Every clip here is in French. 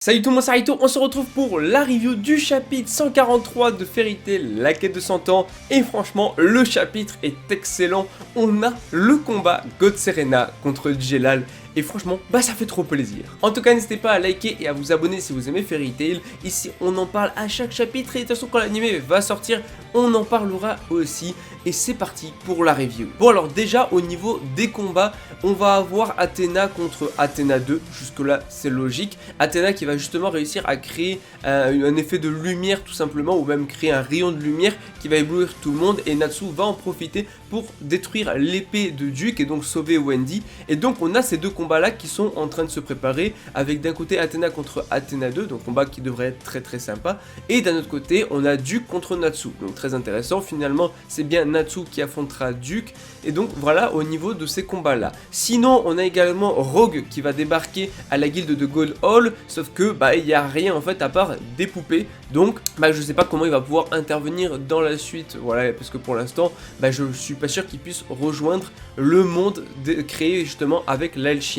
Salut tout le monde, c'est Raito, on se retrouve pour la review du chapitre 143 de Fairy Tail, la quête de 100 ans. Et franchement, le chapitre est excellent. On a le combat God Serena contre Jelal. Et franchement, ça fait trop plaisir. En tout cas, n'hésitez pas à liker et à vous abonner si vous aimez Fairy Tail. Ici, on en parle à chaque chapitre et de toute façon, quand l'anime va sortir, on en parlera aussi. Et c'est parti pour la review. Bon, alors déjà, au niveau des combats, on va avoir Athéna contre Athéna 2. Jusque-là, c'est logique. Athéna qui va justement réussir à créer un effet de lumière tout simplement, ou même créer un rayon de lumière qui va éblouir tout le monde. Et Natsu va en profiter pour détruire l'épée de Duke et donc sauver Wendy. Et donc, on a ces deux combats là qui sont en train de se préparer avec d'un côté Athéna contre Athéna 2, donc combat qui devrait être très sympa, et d'un autre côté on a Duke contre Natsu, donc très intéressant. Finalement c'est bien Natsu qui affrontera Duke, et donc voilà au niveau de ces combats là. Sinon on a également Rogue qui va débarquer à la guilde de Gold Hall, sauf que il n'y a rien en fait à part des poupées, donc je sais pas comment il va pouvoir intervenir dans la suite, voilà, parce que pour l'instant je suis pas sûr qu'il puisse rejoindre le monde créé justement avec l'alchimie.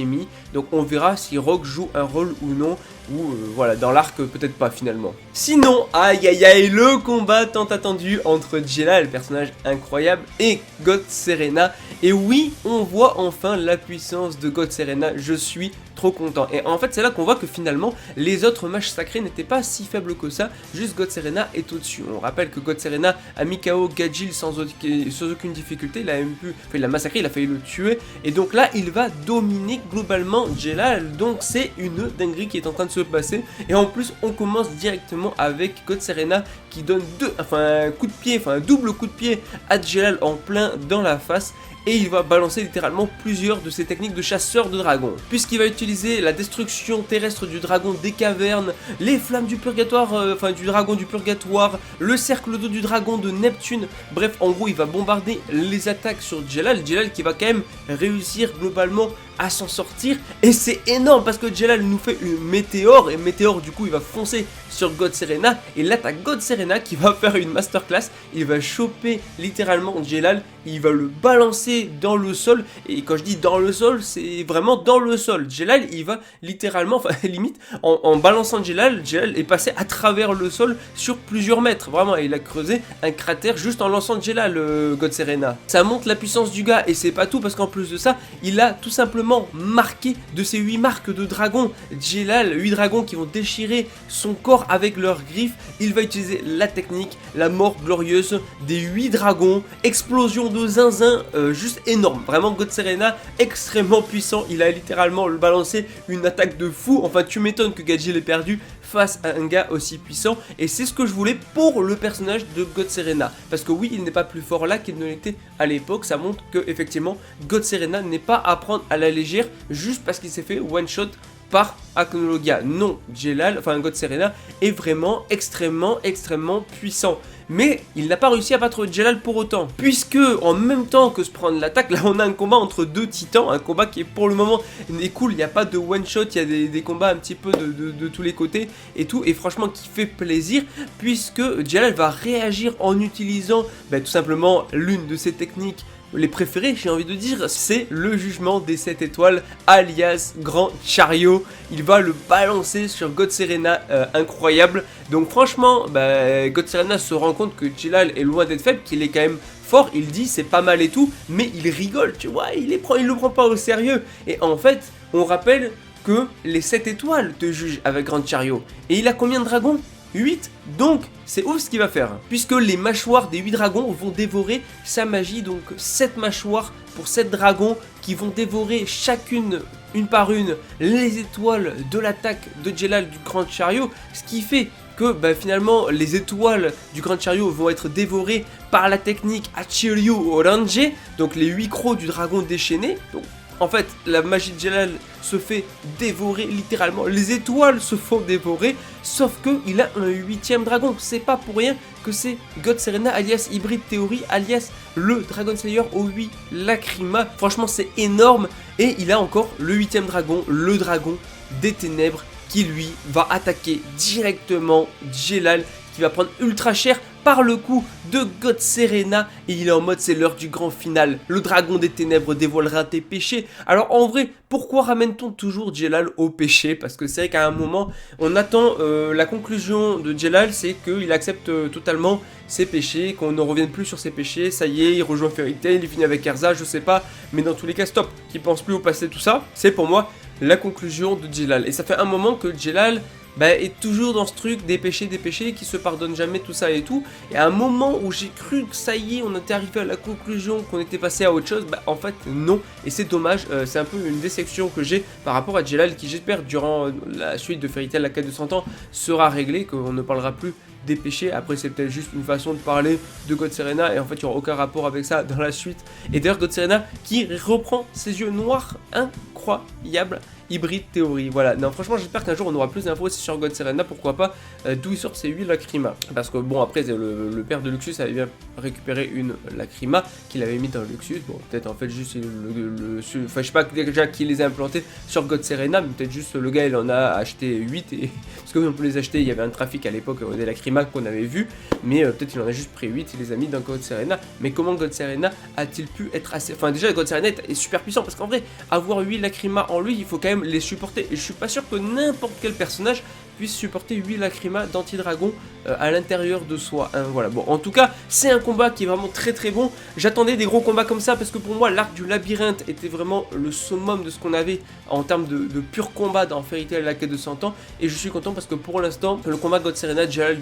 Donc on verra si Rogue joue un rôle ou non, ou voilà, dans l'arc peut-être pas finalement. Sinon, aïe aïe aïe, le combat tant attendu entre Jelal, le personnage incroyable, et God Serena. Et oui, on voit enfin la puissance de God Serena, je suis trop content. Et en fait c'est là qu'on voit que finalement les autres mages sacrés n'étaient pas si faibles que ça, juste God Serena est au-dessus. On rappelle que God Serena a mis KO Gajil sans aucune difficulté, il a même pu, il l'a massacré, il a failli le tuer, et donc là il va dominer globalement Jelal, donc c'est une dinguerie qui est en train de se passer. Et en plus on commence directement avec God Serena qui donne un coup de pied, un double coup de pied à Jelal en plein dans la face. Et il va balancer littéralement plusieurs de ses techniques de chasseur de dragons, puisqu'il va utiliser la destruction terrestre du dragon des cavernes, les flammes du purgatoire, du dragon du purgatoire, le cercle d'eau du dragon de Neptune. Bref, en gros il va bombarder les attaques sur Jelal qui va quand même réussir globalement à s'en sortir, et c'est énorme parce que Jelal nous fait une météore, et météore du coup il va foncer sur God Serena, et là t'as God Serena qui va faire une masterclass, il va choper littéralement Jelal, il va le balancer dans le sol, et quand je dis dans le sol, c'est vraiment dans le sol. Jelal il va littéralement, limite, en balançant Jelal est passé à travers le sol sur plusieurs mètres, vraiment, il a creusé un cratère juste en lançant Jelal, God Serena. Ça montre la puissance du gars, et c'est pas tout, parce qu'en plus de ça, il a tout simplement marqué de ces 8 marques de dragons. Jelal, 8 dragons qui vont déchirer son corps avec leurs griffes. Il va utiliser la technique, la mort glorieuse des 8 dragons, explosion de zinzin, juste énorme. Vraiment God Serena extrêmement puissant, il a littéralement balancé une attaque de fou. Enfin tu m'étonnes que Gajil ait perdu face à un gars aussi puissant, et c'est ce que je voulais pour le personnage de God Serena, parce que oui, il n'est pas plus fort là qu'il ne l'était à l'époque. Ça montre que effectivement God Serena n'est pas à prendre à la légère juste parce qu'il s'est fait one shot par Acnologia. Non, God Serena est vraiment extrêmement puissant. Mais il n'a pas réussi à battre Jelal pour autant, puisque en même temps que se prendre l'attaque, là on a un combat entre deux titans, un combat qui est pour le moment est cool, il n'y a pas de one shot, il y a des combats un petit peu de tous les côtés et tout, et franchement qui fait plaisir, puisque Jelal va réagir en utilisant tout simplement l'une de ses techniques les préférés, j'ai envie de dire, c'est le jugement des 7 étoiles, alias Grand Chariot. Il va le balancer sur God Serena, incroyable. Donc franchement, God Serena se rend compte que Jelal est loin d'être faible, qu'il est quand même fort, il dit c'est pas mal et tout, mais il rigole, tu vois, il le prend pas au sérieux. Et en fait, on rappelle que les 7 étoiles te jugent avec Grand Chariot. Et il a combien de dragons ? 8, donc c'est ouf ce qu'il va faire, puisque les mâchoires des 8 dragons vont dévorer sa magie, donc 7 mâchoires pour 7 dragons qui vont dévorer chacune, une par une, les étoiles de l'attaque de Jelal du Grand Chariot, ce qui fait que finalement les étoiles du Grand Chariot vont être dévorées par la technique Achiryu Orange, donc les 8 crocs du dragon déchaîné. Donc en fait, la magie de Jelal se fait dévorer littéralement, les étoiles se font dévorer, sauf qu'il a un 8ème dragon. C'est pas pour rien que c'est God Serena alias Hybrid Theory alias le Dragon Slayer aux 8 Lacrima. Franchement c'est énorme, et il a encore le 8ème dragon, le dragon des ténèbres, qui lui va attaquer directement Jelal, qui va prendre ultra cher par le coup de God Serena, et il est en mode c'est l'heure du grand final, le dragon des ténèbres dévoilera tes péchés. Alors en vrai, pourquoi ramène-t-on toujours Jelal au péché? Parce que c'est vrai qu'à un moment, on attend la conclusion de Jelal, c'est qu'il accepte totalement ses péchés, qu'on ne revienne plus sur ses péchés, ça y est, il rejoint Fairy Tail, il finit avec Erza, je sais pas, mais dans tous les cas stop, qu'il pense plus au passé, tout ça, c'est pour moi la conclusion de Jelal. Et ça fait un moment que Jelal est toujours dans ce truc des péchés, qui se pardonnent jamais, tout ça et tout. Et à un moment où j'ai cru que ça y est, on était arrivé à la conclusion, qu'on était passé à autre chose, en fait non. Et c'est dommage, c'est un peu une déception que j'ai par rapport à Jelal, qui j'espère durant la suite de Fairy Tail, la quête de 100 ans, sera réglée, qu'on ne parlera plus des péchés. Après c'est peut-être juste une façon de parler de God Serena, et en fait il n'y aura aucun rapport avec ça dans la suite. Et d'ailleurs God Serena qui reprend ses yeux noirs, incroyable. Hybride théorie, voilà. Non, franchement, j'espère qu'un jour on aura plus d'infos aussi sur God Serena, pourquoi pas, d'où il sort ces 8 lacrymas. Parce que bon, après, le père de Luxus avait bien récupéré une lacryma qu'il avait mis dans Luxus. Bon, peut-être en fait juste enfin, je sais pas déjà qui les a implantés sur God Serena, mais peut-être juste le gars il en a acheté 8 et parce que oui, on peut les acheter, il y avait un trafic à l'époque des lacrymas qu'on avait vu, mais peut-être il en a juste pris 8, il les a mis dans God Serena. Mais comment God Serena a-t-il pu être assez. Enfin, déjà, God Serena est super puissant parce qu'en vrai, avoir 8 lacrymas en lui, il faut quand même les supporter, et je suis pas sûr que n'importe quel personnage puisse supporter 8 lacrymas d'anti-dragon à l'intérieur de soi, hein, voilà. Bon, en tout cas, c'est un combat qui est vraiment très très bon. J'attendais des gros combats comme ça parce que pour moi, l'arc du labyrinthe était vraiment le summum de ce qu'on avait en termes de pur combat dans Fairy Tail la quête de 100 ans, et je suis content parce que pour l'instant, le combat God Serena Jelal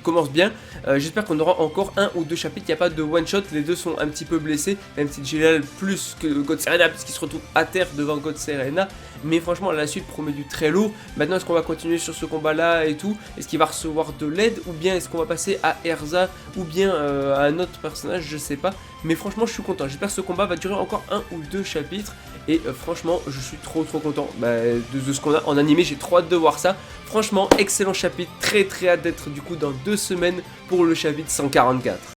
commence bien. J'espère qu'on aura encore un ou deux chapitres, il n'y a pas de one shot, les deux sont un petit peu blessés, même si Jelal plus que God Serena puisqu'il se retrouve à terre devant God Serena, mais franchement la suite promet du très lourd. Maintenant, est-ce qu'on va continuer sur ce combat là et tout? Est-ce qu'il va recevoir de l'aide, ou bien est-ce qu'on va passer à Erza, ou bien à un autre personnage, je sais pas. Mais franchement je suis content, j'espère que ce combat va durer encore un ou deux chapitres, et franchement je suis trop content de ce qu'on a en animé. J'ai trop hâte de voir ça. Franchement excellent chapitre, très hâte d'être du coup dans 2 semaines pour le chapitre 144.